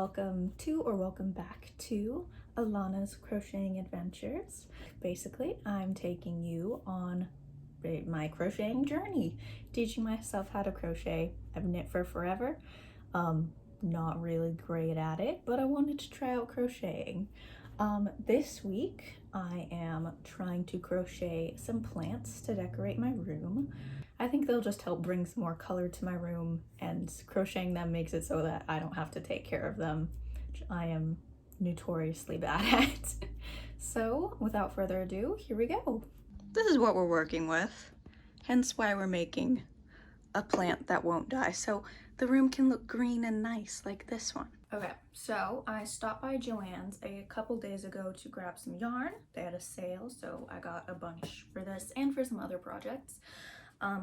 welcome to or welcome back to Alana's Crocheting Adventures. Basically, I'm taking you on my crocheting journey, teaching myself how to crochet. I've knit for forever, not really great at it, but I wanted to try out crocheting. This week I am trying to crochet some plants to decorate my room. I think they'll just help bring some more color to my room, and crocheting them makes it so that I don't have to take care of them, which I am notoriously bad at. So without further ado, here we go. This is what we're working with, hence why we're making a plant that won't die, so the room can look green and nice like this one. Okay, so I stopped by Joann's a couple days ago to grab some yarn. They had a sale, so I got a bunch for this and for some other projects.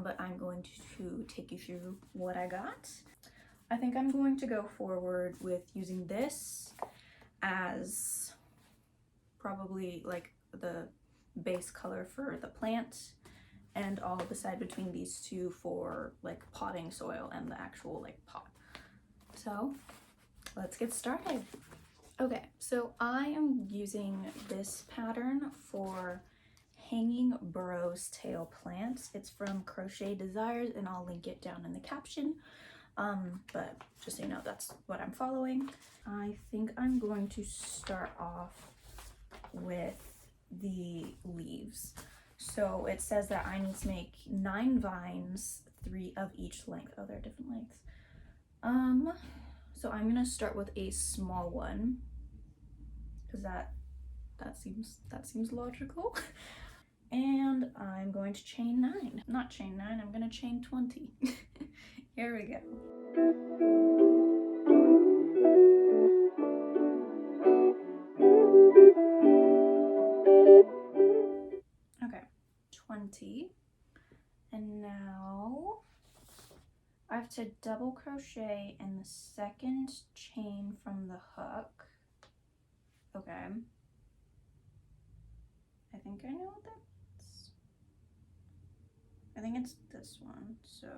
But I'm going to take you through what I got. I think I'm going to go forward with using this as probably like the base color for the plant, and I'll decide between these two for like potting soil and the actual like pot. So let's get started. Okay, so I am using this pattern for hanging burrows tail plants. It's from Crochet Desires, and I'll link it down in the caption. But just so you know, that's what I'm following. I think I'm going to start off with the leaves. So it says that I need to make 9 vines, 3 of each length. Oh, they're different lengths. So I'm gonna start with a small one because that seems logical. And I'm going to chain 9. Not chain 9, I'm gonna chain 20. Here we go. Okay, 20. And now I have to double crochet in the second chain from the hook. Okay. I think I know what that's. I think it's this one, so.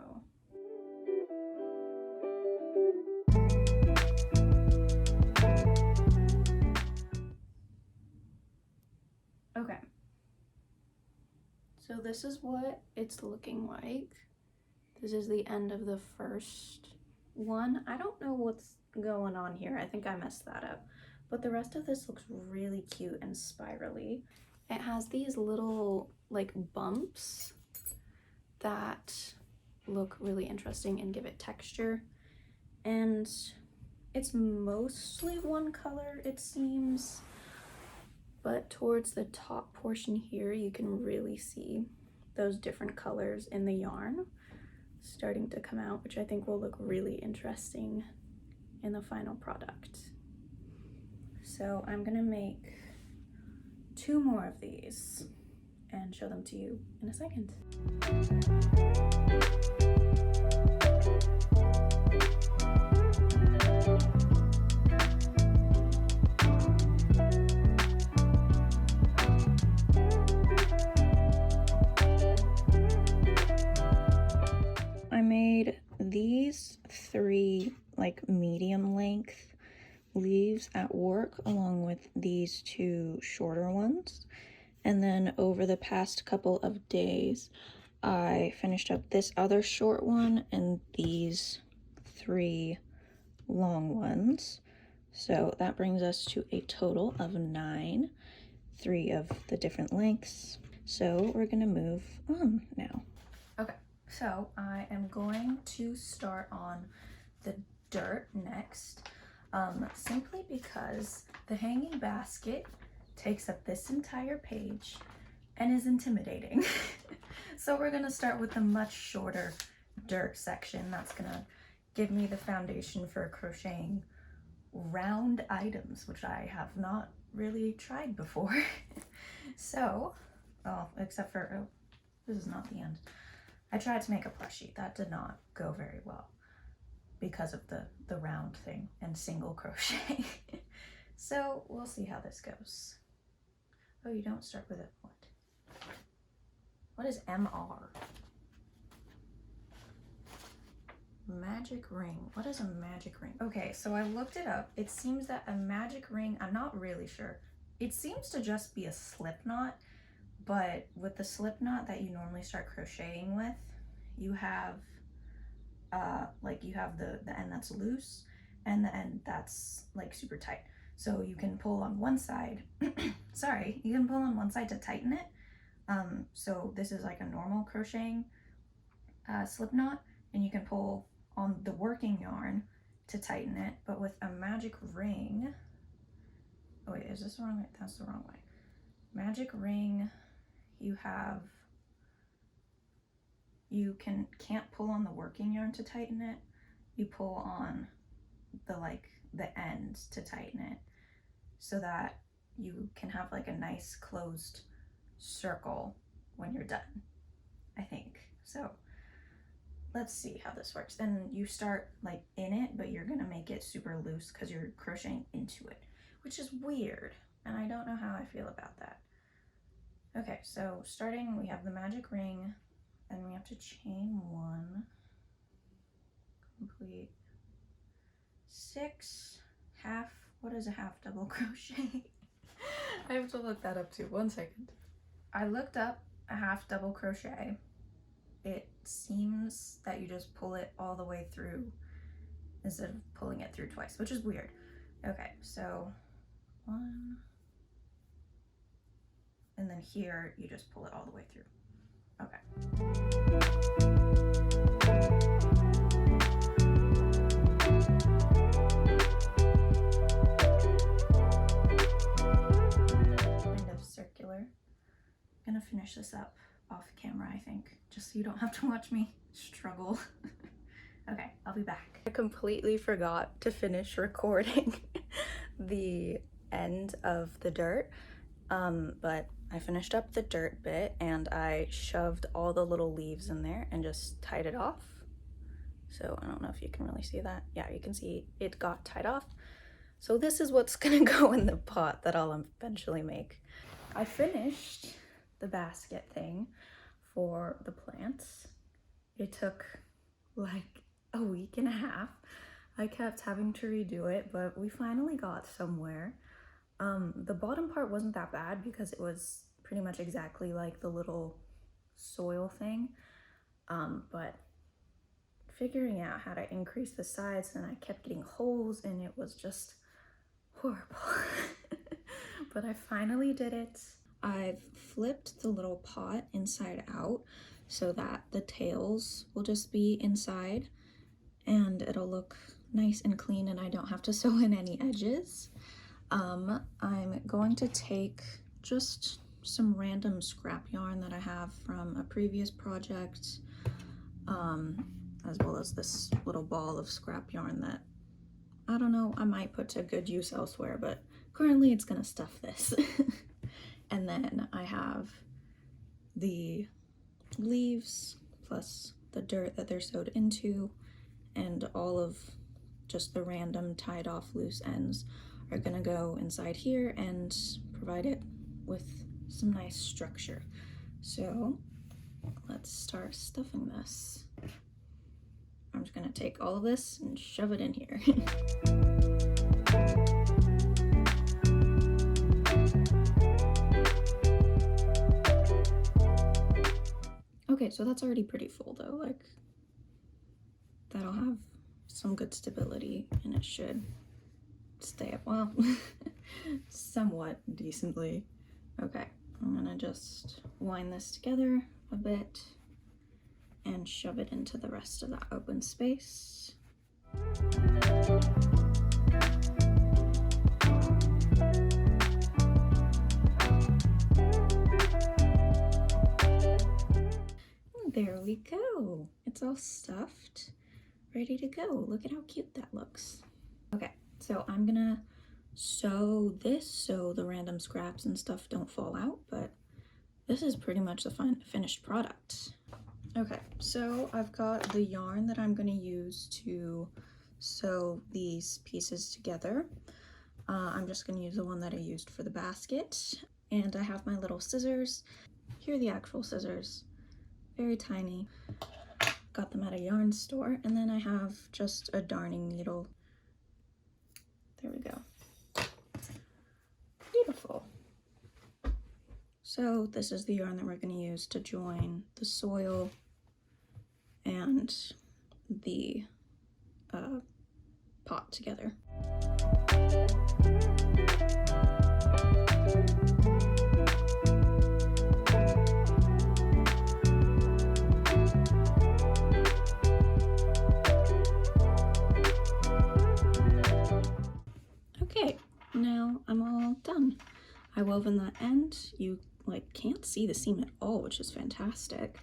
Okay. So this is what it's looking like. This is the end of the first one. I don't know what's going on here. I think I messed that up. But the rest of this looks really cute and spirally. It has these little like bumps that look really interesting and give it texture. And it's mostly one color, it seems. But towards the top portion here, you can really see those different colors in the yarn starting to come out, which I think will look really interesting in the final product. So I'm gonna make 2 more of these and show them to you in a second. I made these 3 like medium length leaves at work along with these 2 shorter ones, and then over the past couple of days I finished up this other short one and these 3 long ones. So that brings us to a total of 9, 3 of the different lengths. So we're gonna move on now. Okay, so I am going to start on the dirt next, simply because the hanging basket takes up this entire page and is intimidating. So we're gonna start with the much shorter dirt section. That's gonna give me the foundation for crocheting round items, which I have not really tried before. So, except for, this is not the end. I tried to make a plushie. That did not go very well because of the round thing and single crochet. So we'll see how this goes. Oh, you don't start with it. What is MR? magic ring. What is a magic ring? Okay, so I looked it up. It seems that a magic ring, I'm not really sure. It seems to just be a slip knot, but with the slip knot that you normally start crocheting with, you have you have the end that's loose and the end that's like super tight. So you can pull on one side, sorry, you can pull on one side to tighten it. So this is like a normal crocheting slip knot, and you can pull on the working yarn to tighten it. But with a magic ring, oh wait, is this the wrong way? That's the wrong way. Magic ring, you can't pull on the working yarn to tighten it. You pull on the ends to tighten it, so that you can have like a nice closed circle when you're done, I think. So let's see how this works. And you start like in it, but you're gonna make it super loose because you're crocheting into it, which is weird, and I don't know how I feel about that. Okay, so starting, we have the magic ring, and we have to chain 1, complete 6 half, what is a half double crochet? I have to look that up too, 1 second. I looked up a half double crochet. It seems that you just pull it all the way through instead of pulling it through twice, which is weird. Okay, so 1, and then here you just pull it all the way through. Okay. Kind of circular. I'm gonna finish this up off camera, I think, just so you don't have to watch me struggle. Okay, I'll be back. I completely forgot to finish recording the end of the dirt, but I finished up the dirt bit and I shoved all the little leaves in there and just tied it off. So I don't know if you can really see that. Yeah, you can see it got tied off. So this is what's gonna go in the pot that I'll eventually make. I finished the basket thing for the plants. It took like a week and a half. I kept having to redo it, but we finally got somewhere. The bottom part wasn't that bad because it was pretty much exactly like the little soil thing, but figuring out how to increase the size, and I kept getting holes and it was just horrible. But I finally did it. I've flipped the little pot inside out so that the tails will just be inside and it'll look nice and clean and I don't have to sew in any edges. I'm going to take just some random scrap yarn that I have from a previous project, as well as this little ball of scrap yarn that, I don't know, I might put to good use elsewhere, but currently it's gonna stuff this. And then I have the leaves plus the dirt that they're sewed into, and all of just the random tied off loose ends are gonna go inside here and provide it with some nice structure. So let's start stuffing this. I'm just gonna take all of this and shove it in here. Okay, so that's already pretty full though, like that'll have some good stability and it should stay up well, somewhat decently. Okay, I'm gonna just wind this together a bit and shove it into the rest of that open space. There we go. It's all stuffed, ready to go. Look at how cute that looks. Okay, so I'm gonna sew this so the random scraps and stuff don't fall out, but this is pretty much the finished product. Okay, so I've got the yarn that I'm gonna use to sew these pieces together. I'm just gonna use the one that I used for the basket, and I have my little scissors. Here are the actual scissors, very tiny. got them at a yarn store, and then I have just a darning needle. There we go. Beautiful. So this is the yarn that we're going to use to join the soil and the pot together. Okay, now I'm all done. I wove in that end. You can't see the seam at all, which is fantastic.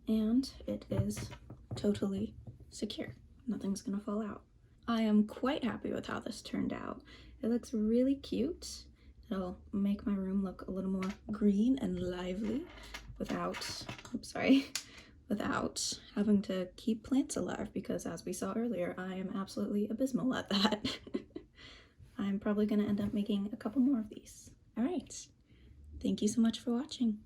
And it is totally secure. Nothing's gonna fall out. I am quite happy with how this turned out. It looks really cute. It'll make my room look a little more green and lively without, without having to keep plants alive, because as we saw earlier, I am absolutely abysmal at that. I'm probably gonna end up making a couple more of these. All right, thank you so much for watching.